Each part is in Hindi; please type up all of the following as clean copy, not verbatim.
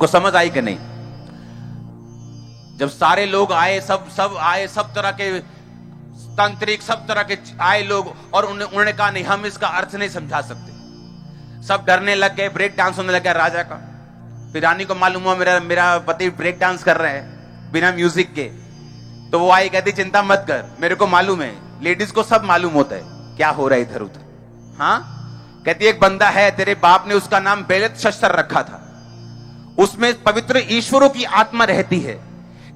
आपको समझ आई कि नहीं? जब सारे लोग आए, सब आए, सब तरह के तांत्रिक, सब तरह के आए लोग, और उन्होंने कहा नहीं, हम इसका अर्थ नहीं समझा सकते। सब डरने लग गए, ब्रेक डांस होने लग गया राजा का। फिर रानी को मालूम हुआ मेरा पति ब्रेक डांस कर रहे हैं बिना म्यूजिक के। तो वो आई, कहती चिंता मत कर, मेरे को मालूम है, लेडीज को सब मालूम होता है क्या हो रहा है इधर उधर। हाँ, कहती एक बंदा है, तेरे बाप ने उसका नाम बेलतशस्तर रखा था, उसमें पवित्र ईश्वरों की आत्मा रहती है।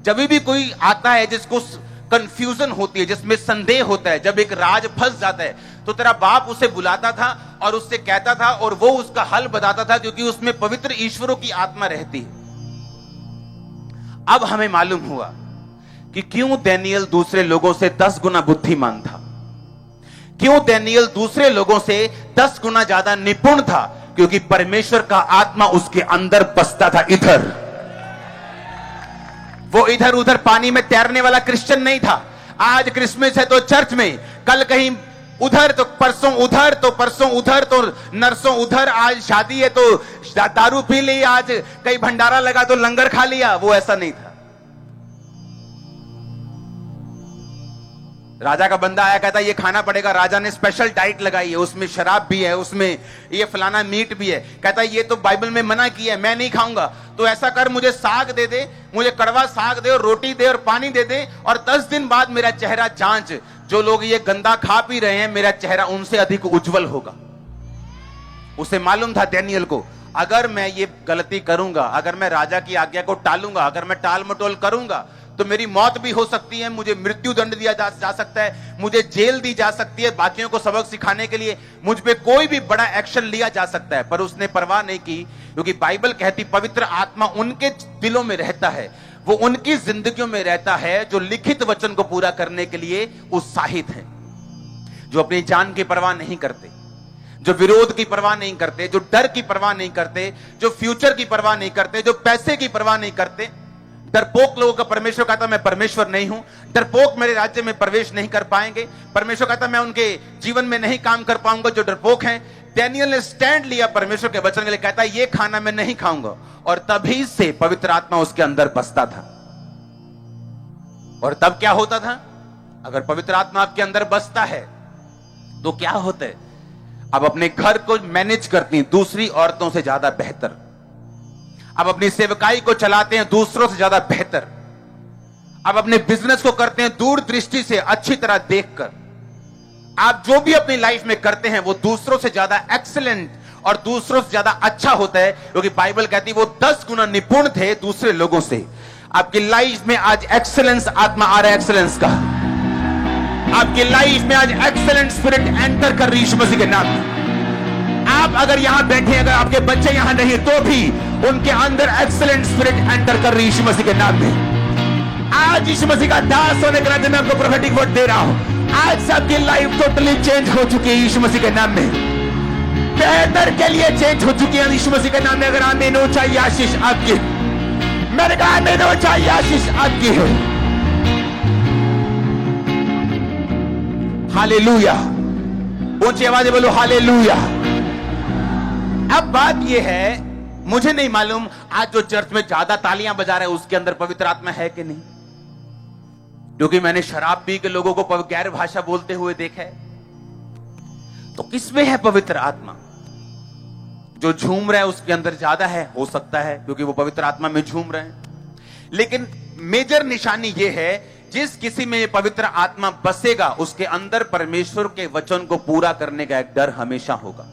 जब भी कोई आता है जिसको कंफ्यूजन होती है, जिसमें संदेह होता है, जब एक राज फंस जाता है, तो तेरा बाप उसे बुलाता था और उससे कहता था और वो उसका हल बताता था, क्योंकि उसमें पवित्र ईश्वरों की आत्मा रहती है। अब हमें मालूम हुआ कि क्यों दानियेल दूसरे लोगों से 10 गुना बुद्धिमान था, क्यों दानियेल दूसरे लोगों से 10 गुना ज्यादा निपुण था, क्योंकि परमेश्वर का आत्मा उसके अंदर बसता था। इधर वो इधर उधर पानी में तैरने वाला क्रिश्चियन नहीं था। आज क्रिसमस है तो चर्च में, कल कहीं उधर तो परसों उधर, तो परसों उधर तो नरसों उधर, आज शादी है तो दारू पी ली, आज कहीं भंडारा लगा तो लंगर खा लिया। वो ऐसा नहीं था। राजा का बंदा आया, कहता ये खाना पड़ेगा। राजा ने स्पेशल डाइट लगाई है, उसमें शराब भी है, उसमें ये फलाना मीट भी है। कहता ये तो बाइबल में मना किया है, मैं नहीं खाऊंगा। तो ऐसा कर, मुझे साग दे दे, मुझे कड़वा साग दे और रोटी दे और पानी दे दे, और 10 दिन बाद मेरा चेहरा जांच, जो लोग ये गंदा खा पी रहे हैं, मेरा चेहरा उनसे अधिक उज्जवल होगा। उसे मालूम था दानियेल को, अगर मैं ये गलती करूंगा, अगर मैं राजा की आज्ञा को टालूंगा, अगर मैं टाल मटोल करूंगा, तो मेरी मौत भी हो सकती है, मुझे मृत्यु दंड दिया जा सकता है, मुझे जेल दी जा सकती है, बाकियों को सबक सिखाने के लिए मुझ पे कोई भी बड़ा एक्शन लिया जा सकता है। पर उसने परवाह नहीं की, क्योंकि बाइबल कहती पवित्र आत्मा उनके दिलों में रहता है, वो उनकी जिंदगियों में रहता है जो लिखित वचन को पूरा करने के लिए उत्साहित है, जो अपनी जान की परवाह नहीं करते, जो विरोध की परवाह नहीं करते, जो डर की परवाह नहीं करते, जो फ्यूचर की परवाह नहीं करते, जो पैसे की परवाह नहीं करते। डरपोक लोगों का परमेश्वर कहता मैं परमेश्वर नहीं हूं, डरपोक मेरे राज्य में प्रवेश नहीं कर पाएंगे। परमेश्वर कहता मैं उनके जीवन में नहीं काम कर पाऊंगा जो डरपोक हैं। दानियेल ने स्टैंड लिया परमेश्वर के वचन के लिए, कहता ये खाना मैं नहीं खाऊंगा, और तभी से पवित्र आत्मा उसके अंदर बसता था। और तब क्या होता था? अगर पवित्र आत्मा आपके अंदर बसता है तो क्या होता है? अब अपने घर को मैनेज करती हैं दूसरी औरतों से ज्यादा बेहतर, अब अपनी सेवकाई को चलाते हैं दूसरों से ज्यादा बेहतर, अब अपने बिजनेस को करते हैं दूर दृष्टि से, अच्छी तरह देखकर। आप जो भी अपनी लाइफ में करते हैं वो दूसरों से ज्यादा एक्सीलेंट और दूसरों से ज्यादा अच्छा होता है, क्योंकि बाइबल कहती है वो 10 गुना निपुण थे दूसरे लोगों से। आपकी लाइफ में आज एक्सीलेंस आत्मा आ रहा है, एक्सीलेंस का आपकी लाइफ में आज एक्सीलेंट स्पिरिट एंटर कर रही यीशु मसीह के नाम में। आप अगर यहां बैठे, अगर आपके बच्चे यहां नहीं, तो भी उनके अंदर एक्सीलेंट स्पिरिट एंटर कर रही यीशु मसीह के नाम में। आज यीशु मसीह का दास होने के नाते मैं आपको प्रोफेटिक वर्ड दे रहा हूं, आज सबकी लाइफ टोटली चेंज हो चुकी है यीशु मसीह के नाम में, बेहतर के लिए चेंज हो चुकी है यीशु मसीह के नाम में। अगर आमीन हो चाहिए आशीष आपकी, मेरे कहा आमीन हो चाहिए आशीष आपकी है। हालेलुया, ऊंची आवाज बोलो हालेलुया। अब बात यह है, मुझे नहीं मालूम आज जो चर्च में ज्यादा तालियां बजा रहे हैं उसके अंदर पवित्र आत्मा है कि नहीं, क्योंकि मैंने शराब पी के लोगों को गैर भाषा बोलते हुए देखा है। तो किसमें है पवित्र आत्मा? जो झूम रहा है उसके अंदर ज्यादा है, हो सकता है, क्योंकि वो पवित्र आत्मा में झूम रहे हैं। लेकिन मेजर निशानी यह है, जिस किसी में ये पवित्र आत्मा बसेगा उसके अंदर परमेश्वर के वचन को पूरा करने का एक डर हमेशा होगा।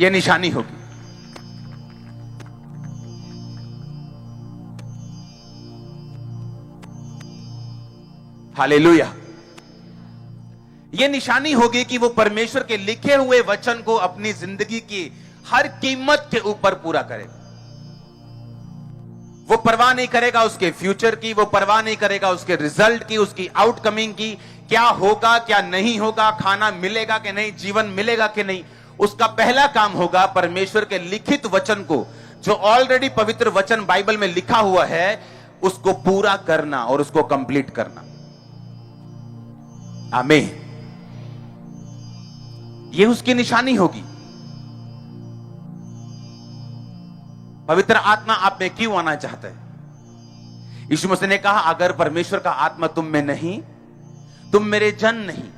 यह निशानी होगी। हालेलुया। यह निशानी होगी कि वो परमेश्वर के लिखे हुए वचन को अपनी जिंदगी की हर कीमत के ऊपर पूरा करेगा। वो परवाह नहीं करेगा उसके फ्यूचर की, वो परवाह नहीं करेगा उसके रिजल्ट की, उसकी आउटकमिंग की, क्या होगा क्या नहीं होगा, खाना मिलेगा कि नहीं, जीवन मिलेगा कि नहीं। उसका पहला काम होगा परमेश्वर के लिखित वचन को, जो ऑलरेडी पवित्र वचन बाइबल में लिखा हुआ है, उसको पूरा करना और उसको कंप्लीट करना। आमीन। यह उसकी निशानी होगी। पवित्र आत्मा आप में क्यों आना चाहता है? यीशु मसीह ने कहा, अगर परमेश्वर का आत्मा तुम में नहीं, तुम मेरे जन नहीं।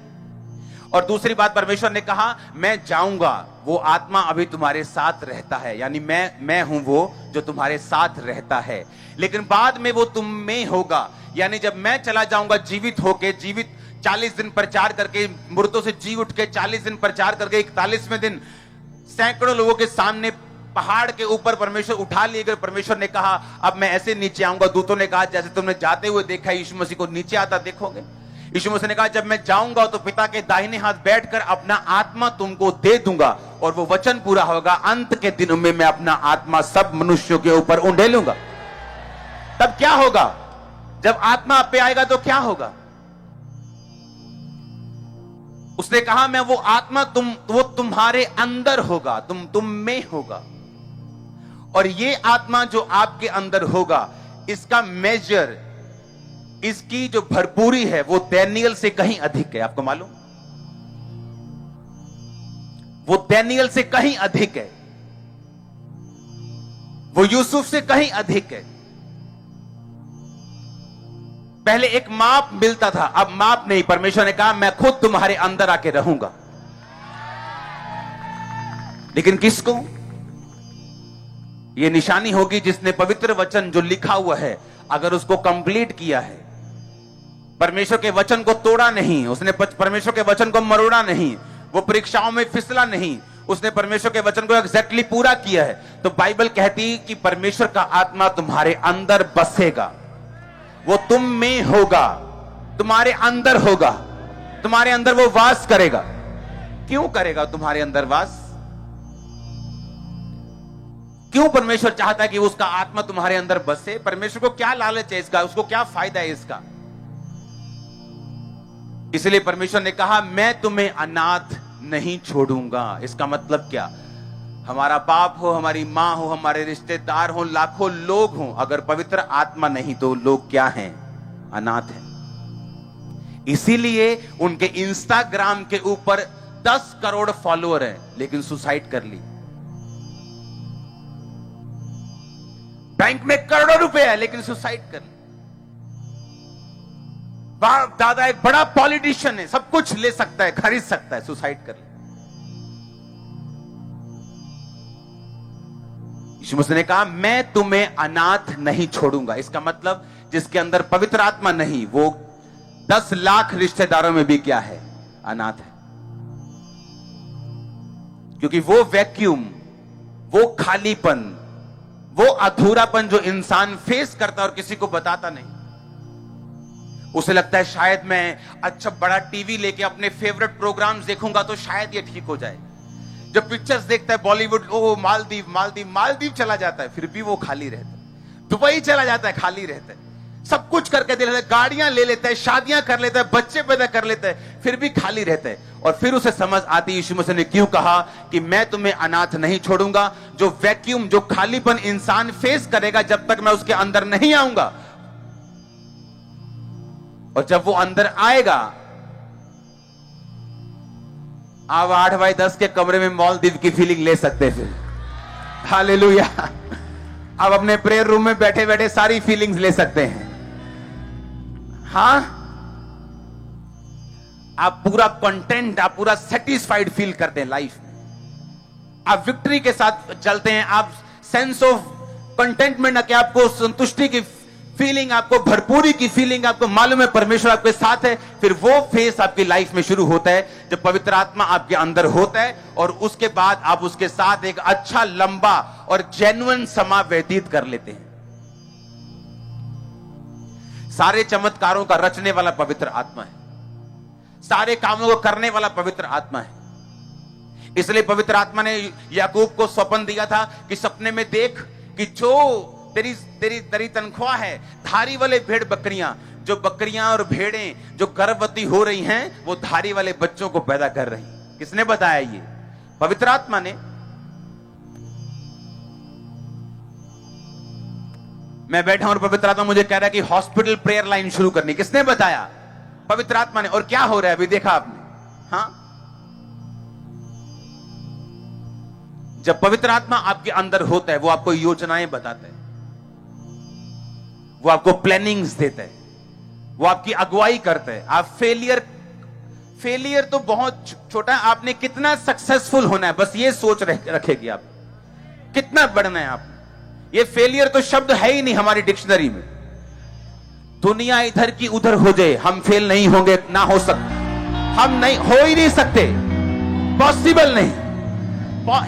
और दूसरी बात, परमेश्वर ने कहा, मैं जाऊंगा, वो आत्मा अभी तुम्हारे साथ रहता है, यानी मैं हूं वो जो तुम्हारे साथ रहता है, लेकिन बाद में वो तुम में होगा। यानी जब मैं चला जाऊंगा जीवित 40 दिन प्रचार करके, मृतों से जी उठ के 40 दिन प्रचार करके, 41वें दिन सैकड़ों लोगों के सामने पहाड़ के ऊपर परमेश्वर उठा लिए गए। परमेश्वर ने कहा, अब मैं ऐसे नीचे आऊंगा। दूतों ने कहा, जैसे तुमने जाते हुए देखा यीशु मसीह को नीचे आता देखोगे। यीशु मसीह ने कहा, जब मैं जाऊंगा तो पिता के दाहिने हाथ बैठकर अपना आत्मा तुमको दे दूंगा, और वो वचन पूरा होगा, अंत के दिनों में मैं अपना आत्मा सब मनुष्यों के ऊपर उंडेलूंगा। तब क्या होगा? जब आत्मा आप पे आएगा तो क्या होगा? उसने कहा, मैं वो आत्मा वो तुम्हारे अंदर होगा, तुम में होगा। और ये आत्मा जो आपके अंदर होगा, इसका मेजर, इसकी जो भरपूरी है, वो दानियल से कहीं अधिक है। आपको मालूम? वो दानियल से कहीं अधिक है, वो यूसुफ से कहीं अधिक है। पहले एक माप मिलता था, अब माप नहीं। परमेश्वर ने कहा, मैं खुद तुम्हारे अंदर आके रहूंगा। लेकिन किसको? यह निशानी होगी जिसने पवित्र वचन जो लिखा हुआ है, अगर उसको कंप्लीट किया है, परमेश्वर के वचन को तोड़ा नहीं, उसने परमेश्वर के वचन को मरोड़ा नहीं, वो परीक्षाओं में फिसला नहीं, उसने परमेश्वर के वचन को एग्जैक्टली पूरा किया है, तो बाइबल कहती है कि परमेश्वर का आत्मा तुम्हारे अंदर बसेगा, वो तुम में होगा, तुम्हारे अंदर होगा, तुम्हारे अंदर वो वास करेगा। क्यों करेगा तुम्हारे अंदर वास? क्यों परमेश्वर चाहता है कि उसका आत्मा तुम्हारे अंदर बसे? परमेश्वर को क्या लालच है इसका? उसको क्या फायदा है इसका? इसलिए परमेश्वर ने कहा, मैं तुम्हें अनाथ नहीं छोड़ूंगा। इसका मतलब क्या? हमारा बाप हो, हमारी मां हो, हमारे रिश्तेदार हो, लाखों लोग हों, अगर पवित्र आत्मा नहीं तो लोग क्या हैं? अनाथ हैं। इसीलिए उनके इंस्टाग्राम के ऊपर 10 करोड़ फॉलोअर हैं, लेकिन सुसाइड कर ली। बैंक में करोड़ों रुपए है, लेकिन सुसाइड कर ली। बाप दादा एक बड़ा पॉलिटिशियन है, सब कुछ ले सकता है, खरीद सकता है, सुसाइड कर ली। यीशु मसीह ने कहा, मैं तुम्हें अनाथ नहीं छोड़ूंगा। इसका मतलब जिसके अंदर पवित्र आत्मा नहीं, वो 10 लाख रिश्तेदारों में भी क्या है? अनाथ है। क्योंकि वो वैक्यूम, वो खालीपन, वो अधूरापन जो इंसान फेस करता है और किसी को बताता नहीं, उसे लगता है शायद मैं अच्छा बड़ा टीवी लेके अपने फेवरेट प्रोग्राम्स देखूंगा तो शायद ये ठीक हो जाए। जब पिक्चर्स देखता है बॉलीवुड, ओ मालदीव चला जाता है, फिर भी वो खाली रहता है। दुबई चला जाता है, खाली रहता है। सब कुछ करके दे लेता है, गाड़ियां ले लेता है, शादियां कर लेता है, बच्चे पैदा कर लेता है, फिर भी खाली रहता है। और फिर उसे समझ आती है यीशु मसीह ने क्यों कहा कि मैं तुम्हें अनाथ नहीं छोड़ूंगा। जो वैक्यूम, जो खालीपन इंसान फेस करेगा जब तक मैं उसके अंदर नहीं आऊंगा, और जब वो अंदर आएगा, आप 8x10 के कमरे में मालदीव की फीलिंग ले सकते हैं। हालेलुया। आप अपने प्रेयर रूम में बैठे बैठे सारी फीलिंग्स ले सकते हैं। हाँ, आप पूरा कंटेंट, आप पूरा सेटिस्फाइड फील करते हैं लाइफ में। आप विक्ट्री के साथ चलते हैं, आप सेंस ऑफ कंटेंटमेंट, कि आपको संतुष्टि की फीलिंग, आपको भरपूरी की फीलिंग, आपको मालूम है परमेश्वर आपके साथ है। फिर वो फेस आपकी लाइफ में शुरू होता है जब पवित्र आत्मा आपके अंदर होता है, और उसके बाद आप उसके साथ एक अच्छा, लंबा और जेन्युइन समय व्यतीत कर लेते हैं। सारे चमत्कारों का रचने वाला पवित्र आत्मा है, सारे कामों को करने वाला पवित्र आत्मा है। इसलिए पवित्र आत्मा ने याकूब को स्वप्न दिया था कि सपने में देख कि जो तेरी तनख्वाह है, धारी वाले भेड़ बकरियां, जो बकरियां और भेड़ें जो गर्भवती हो रही हैं, वो धारी वाले बच्चों को पैदा कर रही। किसने बताया? ये पवित्र आत्मा ने। मैं बैठा हूं और पवित्र आत्मा मुझे कह रहा है कि हॉस्पिटल प्रेयर लाइन शुरू करनी। किसने बताया? पवित्र आत्मा ने। और क्या हो रहा है अभी देखा आपने? हाँ, जब पवित्र आत्मा आपके अंदर होता है, वो आपको योजनाएं बताता है, वो आपको प्लानिंग्स देता है, वो आपकी अगुवाई करता है। आप फेलियर तो बहुत छोटा है, आपने कितना सक्सेसफुल होना है बस ये सोच रखेगी आप, कितना बढ़ना है आप। ये फेलियर तो शब्द है ही नहीं हमारी डिक्शनरी में। दुनिया इधर की उधर हो जाए, हम फेल नहीं होंगे, ना हो सकते, हम नहीं हो ही नहीं सकते, पॉसिबल नहीं,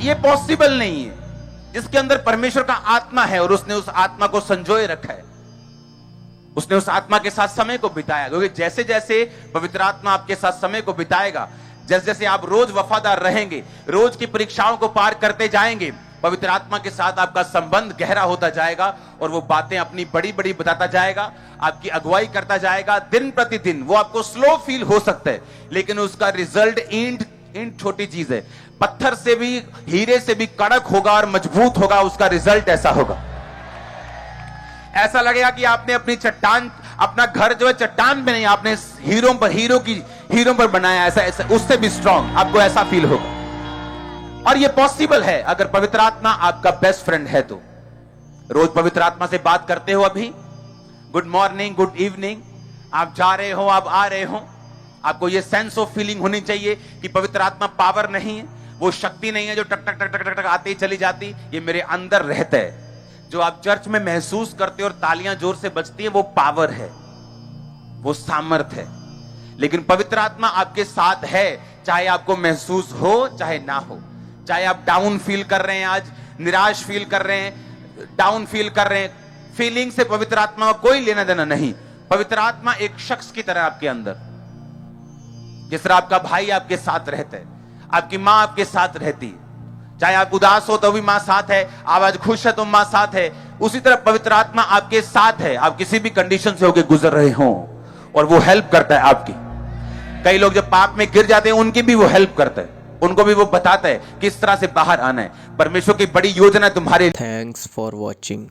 ये पॉसिबल नहीं है। जिसके अंदर परमेश्वर का आत्मा है और उसने उस आत्मा को संजोए रखा है, उसने उस आत्मा के साथ समय को बिताया, क्योंकि जैसे जैसे पवित्र आत्मा आपके साथ समय को बिताएगा, जैसे जैसे आप रोज वफादार रहेंगे, रोज की परीक्षाओं को पार करते जाएंगे, पवित्र आत्मा के साथ आपका संबंध गहरा होता जाएगा और वो बातें अपनी बड़ी बड़ी बताता जाएगा, आपकी अगुवाई करता जाएगा दिन प्रतिदिन। वो आपको स्लो फील हो सकता है, लेकिन उसका रिजल्ट ईंट छोटी चीज है, पत्थर से भी, हीरे से भी कड़क होगा और मजबूत होगा। उसका रिजल्ट ऐसा होगा, ऐसा लगेगा कि आपने अपनी चट्टान, अपना घर जो है चट्टान पे नहीं, आपने हीरों पर बनाया, ऐसा उससे भी स्ट्रांग आपको ऐसा फील होगा। और ये पॉसिबल है अगर पवित्र आत्मा आपका बेस्ट फ्रेंड है तो। रोज पवित्र आत्मा से बात करते हो, अभी गुड मॉर्निंग, गुड इवनिंग, आप जा रहे हो, आप आ रहे हो, आपको ये सेंस ऑफ फीलिंग होनी चाहिए कि पवित्र आत्मा पावर नहीं है, वो शक्ति नहीं है जो टक टक टक टक टक टक आती चली जाती, ये मेरे अंदर रहता है। जो आप चर्च में महसूस करते हो और तालियां जोर से बजती हैं, वो पावर है, वो सामर्थ है। लेकिन पवित्र आत्मा आपके साथ है, चाहे आपको महसूस हो चाहे ना हो, चाहे आप डाउन फील कर रहे हैं, आज निराश फील कर रहे हैं, डाउन फील कर रहे हैं, फीलिंग से पवित्र आत्मा का कोई लेना देना नहीं। पवित्र आत्मा एक शख्स की तरह आपके अंदर, जिस तरह आपका भाई आपके साथ रहता है, आपकी मां आपके साथ रहती है, चाहे आप उदास हो तो भी मां साथ है, आप आज खुश है तो मां साथ है, उसी तरह पवित्र आत्मा आपके साथ है। आप किसी भी कंडीशन से होकर गुजर रहे हो और वो हेल्प करता है आपकी। कई लोग जब पाप में गिर जाते हैं, उनकी भी वो हेल्प करता है, उनको भी वो बताता है किस तरह से बाहर आना है। परमेश्वर की बड़ी योजना तुम्हारे। Thanks for watching.